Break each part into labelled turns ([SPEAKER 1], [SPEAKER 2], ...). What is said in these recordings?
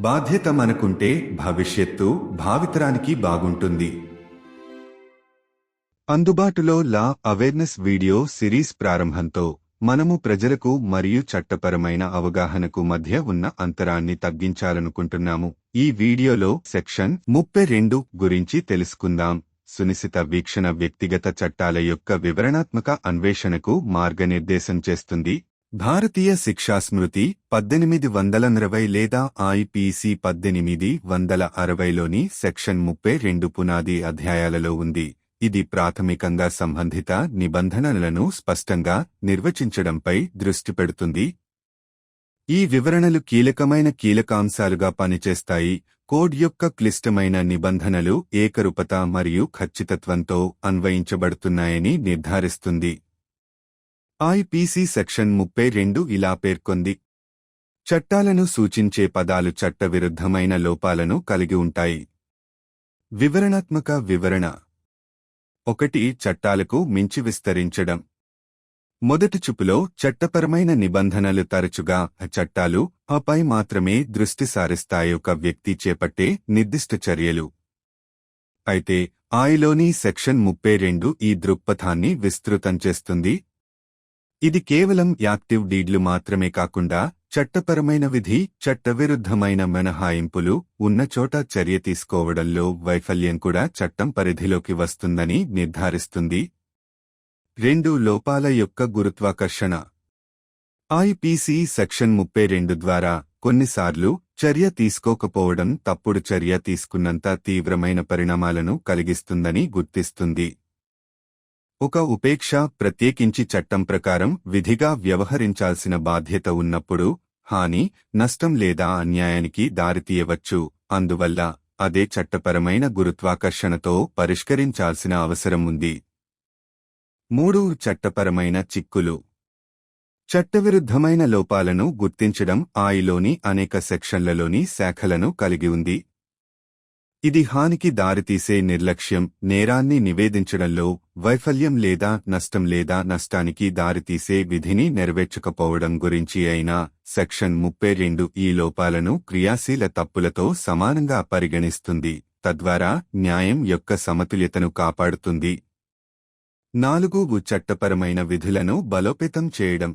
[SPEAKER 1] బాధ్యత మనకుంటే భవిష్యత్తు భావితరానికి బాగుంటుంది. అందుబాటులో లా అవేర్నెస్ వీడియో సిరీస్ ప్రారంభంతో మనము ప్రజలకు మరియు చట్టపరమైన అవగాహనకు మధ్య ఉన్న అంతరాన్ని తగ్గించాలనుకుంటున్నాము. ఈ వీడియోలో సెక్షన్ 32 గురించి తెలుసుకుందాం. సునిశిత వీక్షణ వ్యక్తిగత చట్టాల యొక్క వివరణాత్మక అన్వేషణకు మార్గనిర్దేశం చేస్తుంది. భారతీయ శిక్షా స్మృతి 1840 లేదా ఐపీసీ 1860లోని సెక్షన్ 32 పునాది అధ్యాయాలలో ఉంది. ఇది ప్రాథమికంగా సంబంధిత నిబంధనలను స్పష్టంగా నిర్వచించడంపై దృష్టి పెడుతుంది. ఈ వివరణలు కీలకాంశాలుగా పనిచేస్తాయి. కోడ్ యొక్క క్లిష్టమైన నిబంధనలు ఏకరూపత మరియు ఖచ్చితత్వంతో అన్వయించబడుతున్నాయని నిర్ధారిస్తుంది. ఐపీసీ సెక్షన్ 32 ఇలా పేర్కొంది: చట్టాలను సూచించే పదాలు చట్టవిరుద్ధమైన లోపాలను కలిగి ఉంటాయి. వివరణాత్మక వివరణ 1. చట్టాలకు మించి విస్తరించడం. మొదటి చూపులో చట్టపరమైన నిబంధనలు తరచుగా చట్టాలు ఆపై మాత్రమే దృష్టి సారిస్తాయి, ఒక వ్యక్తి చేపట్టే నిర్దిష్ట చర్యలు. అయితే ఐలోని సెక్షన్ 32 ఈ దృక్పథాన్ని విస్తృతం చేస్తుంది. ఇది కేవలం యాక్టివ్ డీడ్లు మాత్రమే కాకుండా చట్టపరమైన విధి, చట్టవిరుద్ధమైన మినహాయింపులు ఉన్నచోట చర్య తీసుకోవడంలో వైఫల్యం కూడా చట్టం పరిధిలోకి వస్తుందని నిర్ధారిస్తుంది. 2. లోపాల యొక్క గురుత్వాకర్షణ. ఐపీసీ సెక్షన్ 32 ద్వారా కొన్నిసార్లు చర్య తీసుకోకపోవడం తప్పుడు చర్య తీసుకున్నంత తీవ్రమైన పరిణామాలను కలిగిస్తుందని గుర్తిస్తుంది. ఒక ఉపేక్ష, ప్రత్యేకించి చట్టం ప్రకారం విధిగా వ్యవహరించాల్సిన బాధ్యత ఉన్నప్పుడు, హాని, నష్టం లేదా అన్యాయానికి దారితీయవచ్చు. అందువల్ల అదే చట్టపరమైన గురుత్వాకర్షణతో పరిష్కరించాల్సిన అవసరం ఉంది. 3. చట్టపరమైన చిక్కులు. చట్టవిరుద్ధమైన లోపాలను గుర్తించడం ఐలోని అనేక సెక్షన్లలోని శాఖలను కలిగి ఉంది. ఇది హానికి దారితీసే నిర్లక్ష్యం, నేరాన్ని నివేదించడంలో వైఫల్యం లేదా నష్టానికి దారితీసే విధిని నెరవేర్చకపోవడం గురించి అయినా సెక్షన్ 32 ఈ లోపాలను క్రియాశీల తప్పులతో సమానంగా పరిగణిస్తుంది, తద్వారా న్యాయం యొక్క సమతుల్యతను కాపాడుతుంది. 4. చట్టపరమైన విధులను బలోపేతం చేయడం.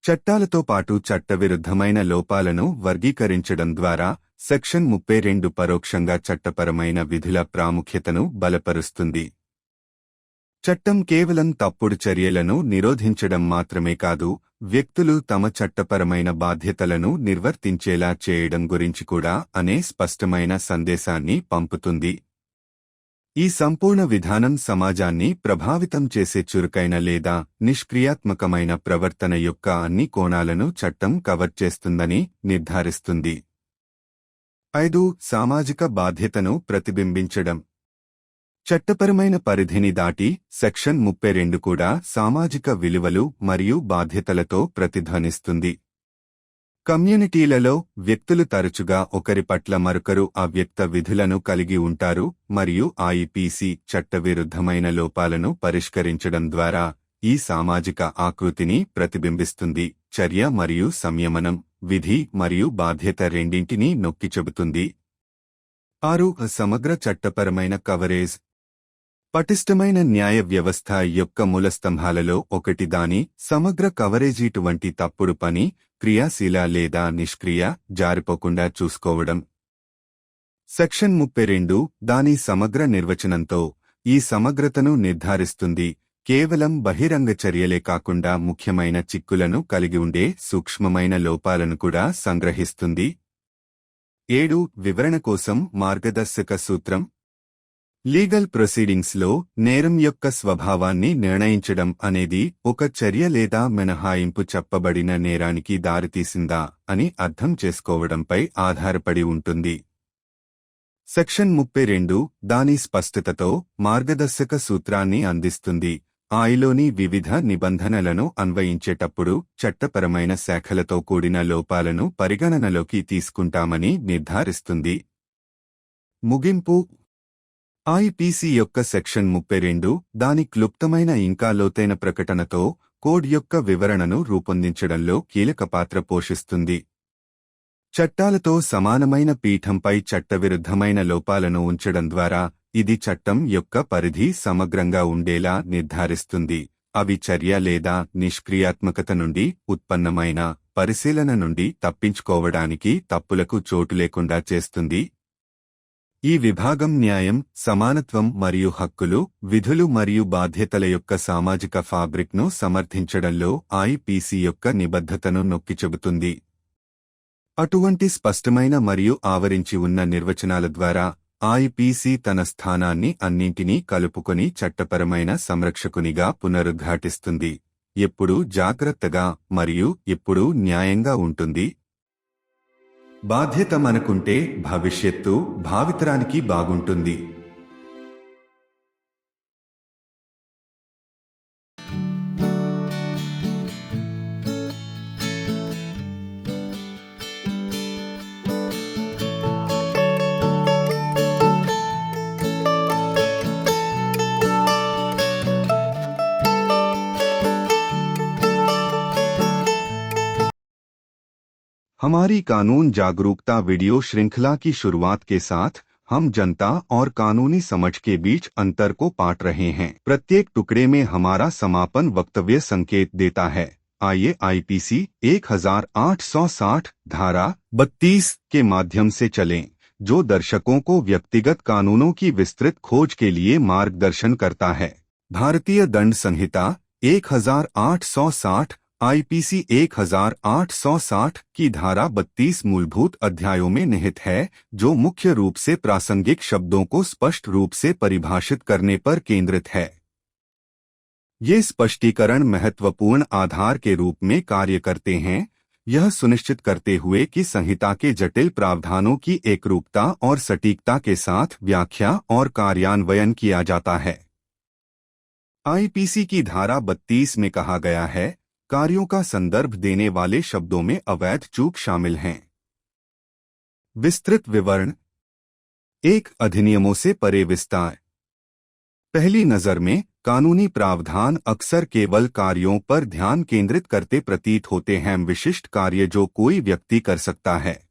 [SPEAKER 1] చట్టాలతో పాటు చట్టవిరుద్ధమైన లోపాలను వర్గీకరించడం ద్వారా సెక్షన్ 32 పరోక్షంగా చట్టపరమైన విధుల ప్రాముఖ్యతను బలపరుస్తుంది. చట్టం కేవలం తప్పుడు చర్యలను నిరోధించడం మాత్రమే కాదు, వ్యక్తులు తమ చట్టపరమైన బాధ్యతలను నిర్వర్తించేలా చేయడం గురించి కూడా అనే స్పష్టమైన సందేశాన్ని పంపుతుంది. ఈ సంపూర్ణ విధానం సమాజాన్ని ప్రభావితం చేసే చురుకైన లేదా నిష్క్రియాత్మకమైన ప్రవర్తన యొక్క అన్ని కోణాలను చట్టం కవర్ చేస్తుందని నిర్ధారిస్తుంది. 5. సామాజిక బాధ్యతను ప్రతిబింబించడం. చట్టపరమైన పరిధిని దాటి సెక్షన్ 32 కూడా సామాజిక విలువలు మరియు బాధ్యతలతో ప్రతిధ్వనిస్తుంది. కమ్యూనిటీలలో వ్యక్తులు తరచుగా ఒకరి పట్ల మరొకరు అవ్యక్త విధులను కలిగి ఉంటారు, మరియు ఐపీసీ చట్టవిరుద్ధమైన లోపాలను పరిష్కరించడం ద్వారా ఈ సామాజిక ఆకృతిని ప్రతిబింబిస్తుంది. చర్య మరియు సంయమనం, విధి మరియు బాధ్యత రెండింటినీ నొక్కి చెబుతుంది. 6. సమగ్ర చట్టపరమైన కవరేజ్. పటిష్టమైన న్యాయ వ్యవస్థ యొక్క మూలస్తంభాలలో ఒకటి దాని సమగ్ర కవరేజ్. ఇటువంటి తప్పుడు పని, క్రియాశీల లేదా నిష్క్రియ, జారిపోకుండా చూసుకోవడం. సెక్షన్ 32 దాని సమగ్ర నిర్వచనంతో ఈ సమగ్రతను నిర్ధారిస్తుంది, కేవలం బహిరంగ చర్యలే కాకుండా ముఖ్యమైన చిక్కులను కలిగి ఉండే సూక్ష్మమైన లోపాలను కూడా సంగ్రహిస్తుంది. 7. వివరణ కోసం మార్గదర్శక సూత్రం. లీగల్ ప్రొసీడింగ్స్లో నేరం యొక్క స్వభావాన్ని నిర్ణయించడం అనేది ఒక చర్య లేదా మినహాయింపు చెప్పబడిన నేరానికి దారితీసిందా అని అర్థం చేసుకోవడంపై ఆధారపడి ఉంటుంది. సెక్షన్ 32 దాని స్పష్టతతో మార్గదర్శక సూత్రాన్ని అందిస్తుంది. ఐలోని వివిధ నిబంధనలను అన్వయించేటప్పుడు చట్టపరమైన శాఖలతో కూడిన లోపాలను పరిగణనలోకి తీసుకుంటామని నిర్ధారిస్తుంది. ముగింపు. ఐపీసీ యొక్క సెక్షన్ 32 దాని క్లుప్తమైన ఇంకా లోతైన ప్రకటనతో కోడ్ యొక్క వివరణను రూపొందించడంలో కీలక పాత్ర పోషిస్తుంది. చట్టాలతో సమానమైన పీఠంపై చట్టవిరుద్ధమైన లోపాలను ఉంచడం ద్వారా ఇది చట్టం యొక్క పరిధి సమగ్రంగా ఉండేలా నిర్ధారిస్తుంది. అవి చర్య లేదా నిష్క్రియాత్మకత నుండి ఉత్పన్నమైన పరిశీలన నుండి తప్పించుకోవడానికి తప్పులకు చోటు లేకుండా చేస్తుంది. ఈ విభాగం న్యాయం, సమానత్వం మరియు హక్కులు, విధులు మరియు బాధ్యతల యొక్క సామాజిక ఫాబ్రిక్ను సమర్థించడంలో ఐపీసీ యొక్క నిబద్ధతను నొక్కిచెబుతుంది. అటువంటి స్పష్టమైన మరియు ఆవరించి ఉన్న నిర్వచనాల ద్వారా ఐపీసీ తన స్థానాన్ని అన్నింటినీ కలుపుకొని చట్టపరమైన సంరక్షకునిగా పునరుద్ఘాటిస్తుంది. ఎప్పుడూ జాగ్రత్తగా మరియు ఎప్పుడూ న్యాయంగా ఉంటుంది. బాధ్యత మనకుంటే భవిష్యత్తు భావితరానికి బాగుంటుంది. हमारी कानून जागरूकता वीडियो श्रृंखला की शुरुआत के साथ हम जनता और कानूनी समझ के बीच अंतर को पाट रहे हैं. प्रत्येक टुकड़े में हमारा समापन वक्तव्य संकेत देता है. आइए आईपीसी 1860 धारा 32 के माध्यम से चलें, जो दर्शकों को व्यक्तिगत कानूनों की विस्तृत खोज के लिए मार्गदर्शन करता है. भारतीय दंड संहिता 1860 आईपीसी 1860 की धारा 32 मूलभूत अध्यायों में निहित है, जो मुख्य रूप से प्रासंगिक शब्दों को स्पष्ट रूप से परिभाषित करने पर केंद्रित है. ये स्पष्टीकरण महत्वपूर्ण आधार के रूप में कार्य करते हैं, यह सुनिश्चित करते हुए कि संहिता के जटिल प्रावधानों की एकरूपता और सटीकता के साथ व्याख्या और कार्यान्वयन किया जाता है. आईपीसी की धारा 32 में कहा गया है, कार्यों का संदर्भ देने वाले शब्दों में अवैध चूक शामिल हैं. विस्तृत विवरण. एक अधिनियमों से परे विस्तार. पहली नजर में कानूनी प्रावधान अक्सर केवल कार्यों पर ध्यान केंद्रित करते प्रतीत होते हैं, विशिष्ट कार्य जो कोई व्यक्ति कर सकता है.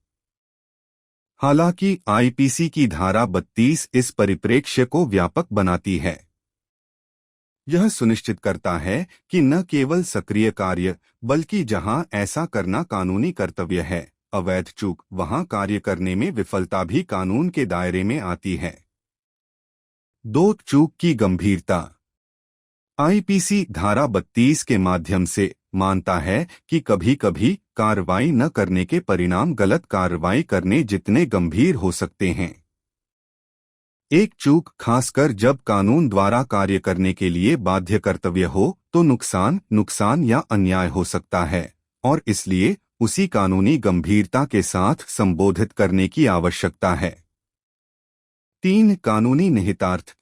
[SPEAKER 1] हालांकि आईपीसी की धारा 32 इस परिप्रेक्ष्य को व्यापक बनाती है. यह सुनिश्चित करता है कि न केवल सक्रिय कार्य, बल्कि जहां ऐसा करना कानूनी कर्तव्य है, अवैध चूक, वहां कार्य करने में विफलता भी कानून के दायरे में आती है. 2. चूक की गंभीरता. आईपीसी धारा 32 के माध्यम से मानता है कि कभी-कभी कार्रवाई न करने के परिणाम गलत कार्रवाई करने जितने गंभीर हो सकते हैं. एक चूक, खासकर जब कानून द्वारा कार्य करने के लिए बाध्य कर्तव्य हो, तो नुकसान या अन्याय हो सकता है, और इसलिए उसी कानूनी गंभीरता के साथ संबोधित करने की आवश्यकता है. 3. कानूनी निहितार्थ.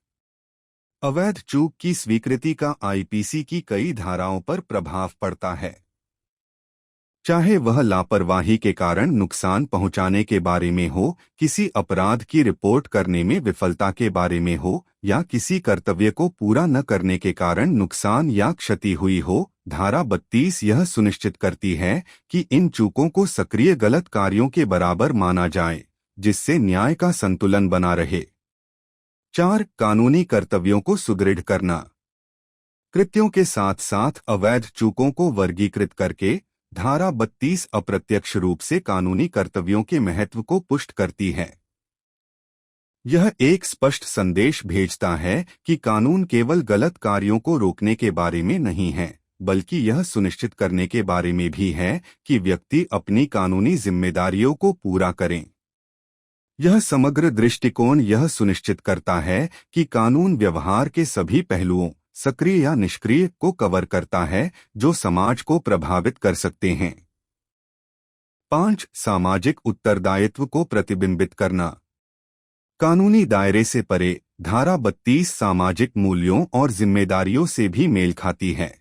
[SPEAKER 1] अवैध चूक की स्वीकृति का आईपीसी की कई धाराओं पर प्रभाव पड़ता है. चाहे वह लापरवाही के कारण नुकसान पहुंचाने के बारे में हो, किसी अपराध की रिपोर्ट करने में विफलता के बारे में हो, या किसी कर्तव्य को पूरा न करने के कारण नुकसान या क्षति हुई हो, धारा 32 यह सुनिश्चित करती है कि इन चूकों को सक्रिय गलत कार्यों के बराबर माना जाए, जिससे न्याय का संतुलन बना रहे. 4. कानूनी कर्तव्यों को सुदृढ़ करना. कृत्यों के साथ साथ अवैध चूकों को वर्गीकृत करके धारा 32 अप्रत्यक्ष रूप से कानूनी कर्तव्यों के महत्व को पुष्ट करती है. यह एक स्पष्ट संदेश भेजता है कि कानून केवल गलत कार्यों को रोकने के बारे में नहीं है, बल्कि यह सुनिश्चित करने के बारे में भी है कि व्यक्ति अपनी कानूनी जिम्मेदारियों को पूरा करें. यह समग्र दृष्टिकोण यह सुनिश्चित करता है कि कानून व्यवहार के सभी पहलुओं, सक्रिय या निष्क्रिय, को कवर करता है जो समाज को प्रभावित कर सकते हैं. 5. सामाजिक उत्तरदायित्व को प्रतिबिंबित करना. कानूनी दायरे से परे धारा 32 सामाजिक मूल्यों और जिम्मेदारियों से भी मेल खाती है.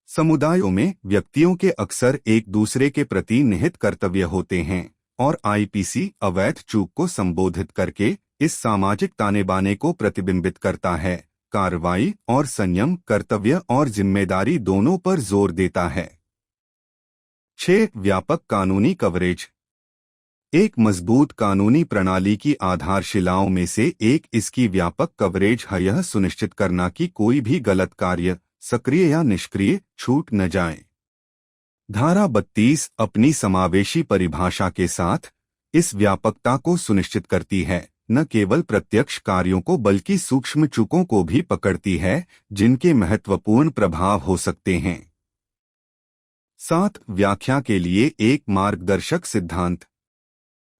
[SPEAKER 1] समुदायों में व्यक्तियों के अक्सर एक दूसरे के प्रति निहित कर्तव्य होते हैं, और आईपीसी अवैध चूक को संबोधित करके इस सामाजिक ताने बाने को प्रतिबिंबित करता है. कार्रवाई और संयम, कर्तव्य और जिम्मेदारी दोनों पर जोर देता है. 6. व्यापक कानूनी कवरेज. एक मजबूत कानूनी प्रणाली की आधारशिलाओं में से एक इसकी व्यापक कवरेज है, यह सुनिश्चित करना कि कोई भी गलत कार्य सक्रिय या निष्क्रिय छूट न जाए। धारा 32 अपनी समावेशी परिभाषा के साथ इस व्यापकता को सुनिश्चित करती है, न केवल प्रत्यक्ष कार्यों को बल्कि सूक्ष्म चूकों को भी पकड़ती है जिनके महत्वपूर्ण प्रभाव हो सकते हैं। 7 व्याख्या के लिए एक मार्गदर्शक सिद्धांत।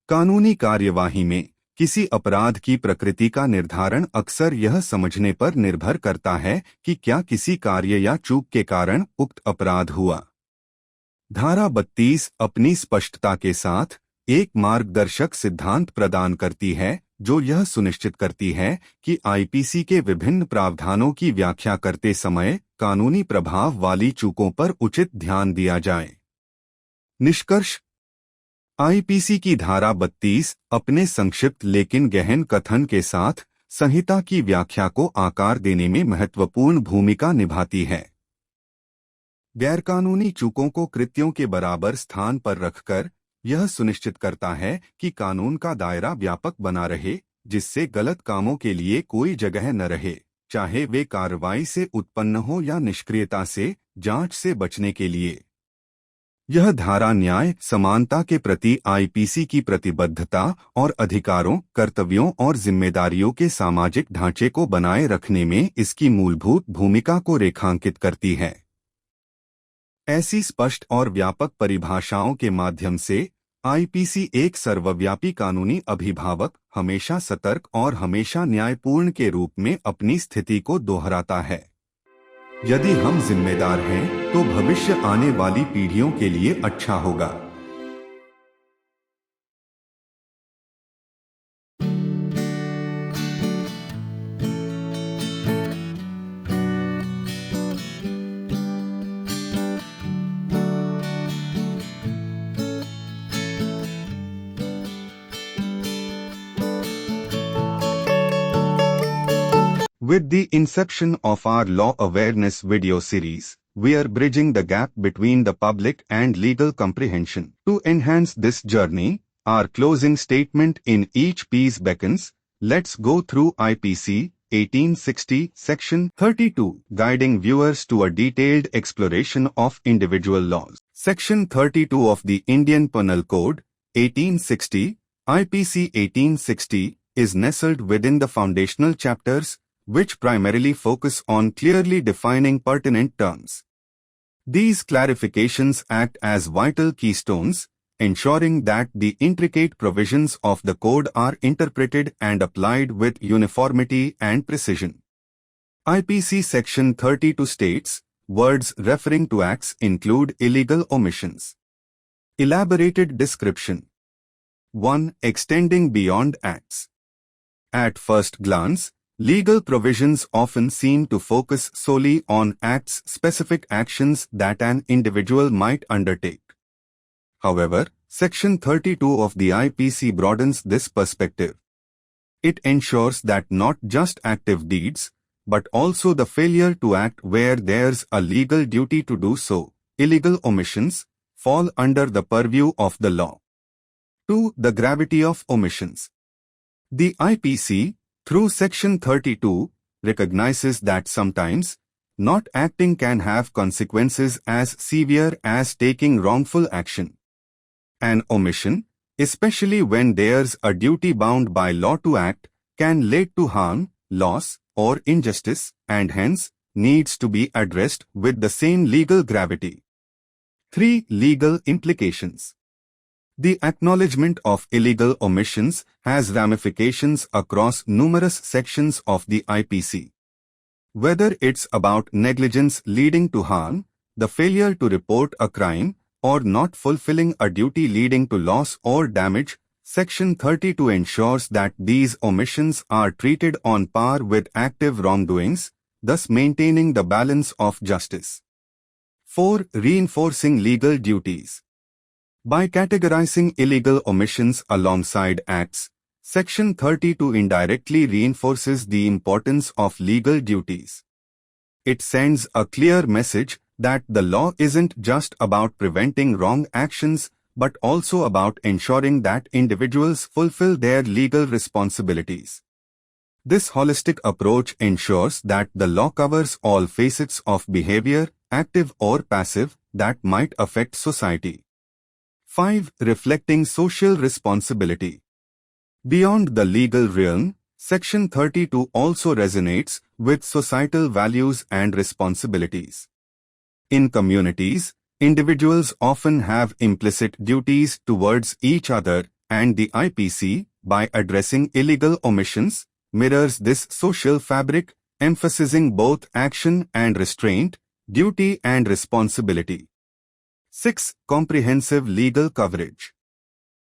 [SPEAKER 1] कानूनी कार्यवाही में किसी अपराध की प्रकृति का निर्धारण अक्सर यह समझने पर निर्भर करता है कि क्या किसी कार्य या चूक के कारण उक्त अपराध हुआ। धारा 32 अपनी स्पष्टता के साथ एक मार्गदर्शक सिद्धांत प्रदान करती है जो यह सुनिश्चित करती है कि आईपीसी के विभिन्न प्रावधानों की व्याख्या करते समय कानूनी प्रभाव वाली चूकों पर उचित ध्यान दिया जाए। निष्कर्ष, आईपीसी की धारा 32 अपने संक्षिप्त लेकिन गहन कथन के साथ संहिता की व्याख्या को आकार देने में महत्वपूर्ण भूमिका निभाती है। गैरकानूनी चूकों को कृत्यों के बराबर स्थान पर रखकर यह सुनिश्चित करता है कि कानून का दायरा व्यापक बना रहे, जिससे गलत कामों के लिए कोई जगह न रहे, चाहे वे कार्रवाई से उत्पन्न हो या निष्क्रियता से जांच से बचने के लिए। यह धारा न्याय समानता के प्रति आईपीसी की प्रतिबद्धता और अधिकारों, कर्तव्यों और जिम्मेदारियों के सामाजिक ढांचे को बनाए रखने में इसकी मूलभूत भूमिका को रेखांकित करती है। ऐसी स्पष्ट और व्यापक परिभाषाओं के माध्यम से आईपीसी एक सर्वव्यापी कानूनी अभिभावक, हमेशा सतर्क और हमेशा न्यायपूर्ण के रूप में अपनी स्थिति को दोहराता है। यदि हम जिम्मेदार हैं, तो भविष्य आने वाली पीढ़ियों के लिए अच्छा होगा। With the inception of our law awareness video series, we are bridging the gap between the public and legal comprehension. To enhance this journey, our closing statement in each piece beckons, let's go through IPC 1860 Section 32, guiding viewers to a detailed exploration of individual laws. Section 32 of the Indian Penal Code, 1860, IPC 1860, is nestled within the foundational chapters, which primarily focus on clearly defining pertinent terms. These clarifications act as vital keystones, ensuring that the intricate provisions of the code are interpreted and applied with uniformity and precision. IPC Section 32 states, words referring to acts include illegal omissions. Elaborated description. 1. Extending beyond acts. At first glance, legal provisions often seem to focus solely on acts-specific actions that an individual might undertake. However, Section 32 of the IPC broadens this perspective. It ensures that not just active deeds, but also the failure to act where there's a legal duty to do so, illegal omissions, fall under the purview of the law. 2. The gravity of omissions. The IPC, through Section 32, recognizes that sometimes, not acting can have consequences as severe as taking wrongful action. An omission, especially when there's a duty bound by law to act, can lead to harm, loss, or injustice, and hence, needs to be addressed with the same legal gravity. 3. Legal implications. The acknowledgement of illegal omissions has ramifications across numerous sections of the IPC. Whether it's about negligence leading to harm, the failure to report a crime, or not fulfilling a duty leading to loss or damage, Section 32 ensures that these omissions are treated on par with active wrongdoings, thus maintaining the balance of justice. 4. Reinforcing legal duties. By categorizing illegal omissions alongside acts, Section 32 indirectly reinforces the importance of legal duties. It sends a clear message that the law isn't just about preventing wrong actions, but also about ensuring that individuals fulfill their legal responsibilities. This holistic approach ensures that the law covers all facets of behavior, active or passive, that might affect society. 5. Reflecting social responsibility. Beyond the legal realm, Section 32 also resonates with societal values and responsibilities. In communities, individuals often have implicit duties towards each other, and the IPC, by addressing illegal omissions, mirrors this social fabric, emphasizing both action and restraint, duty and responsibility. 6. Comprehensive legal coverage.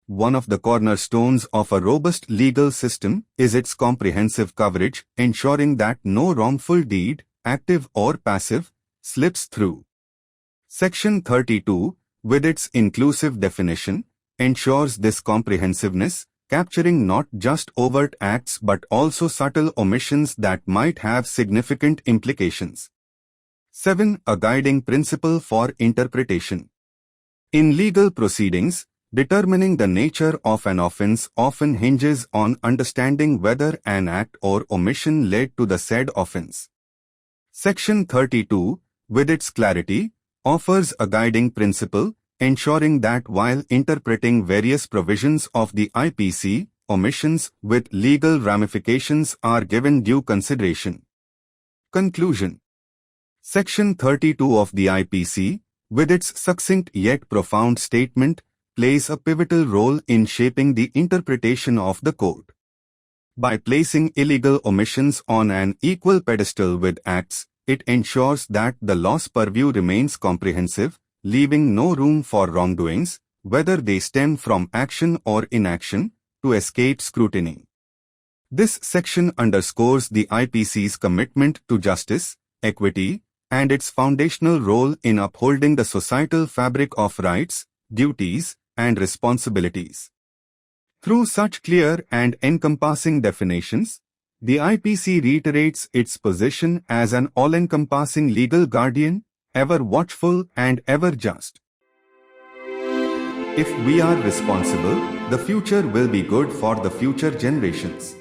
[SPEAKER 1] One of the cornerstones of a robust legal system is its comprehensive coverage, ensuring that no wrongful deed, active or passive, slips through. Section 32, with its inclusive definition, ensures this comprehensiveness, capturing not just overt acts but also subtle omissions that might have significant implications. 7. A guiding principle for interpretation. In legal proceedings, determining the nature of an offense often hinges on understanding whether an act or omission led to the said offense. Section 32, with its clarity, offers a guiding principle, ensuring that while interpreting various provisions of the IPC, omissions with legal ramifications are given due consideration. Conclusion. Section 32 of the IPC, with its succinct yet profound statement, plays a pivotal role in shaping the interpretation of the code. By placing illegal omissions on an equal pedestal with acts, it ensures that the law's purview remains comprehensive, leaving no room for wrongdoings, whether they stem from action or inaction, to escape scrutiny. This section underscores the IPC's commitment to justice, equity, and its foundational role in upholding the societal fabric of rights, duties, and responsibilities. Through such clear and encompassing definitions, the IPC reiterates its position as an all-encompassing legal guardian, ever watchful and ever just. If we are responsible, the future will be good for the future generations.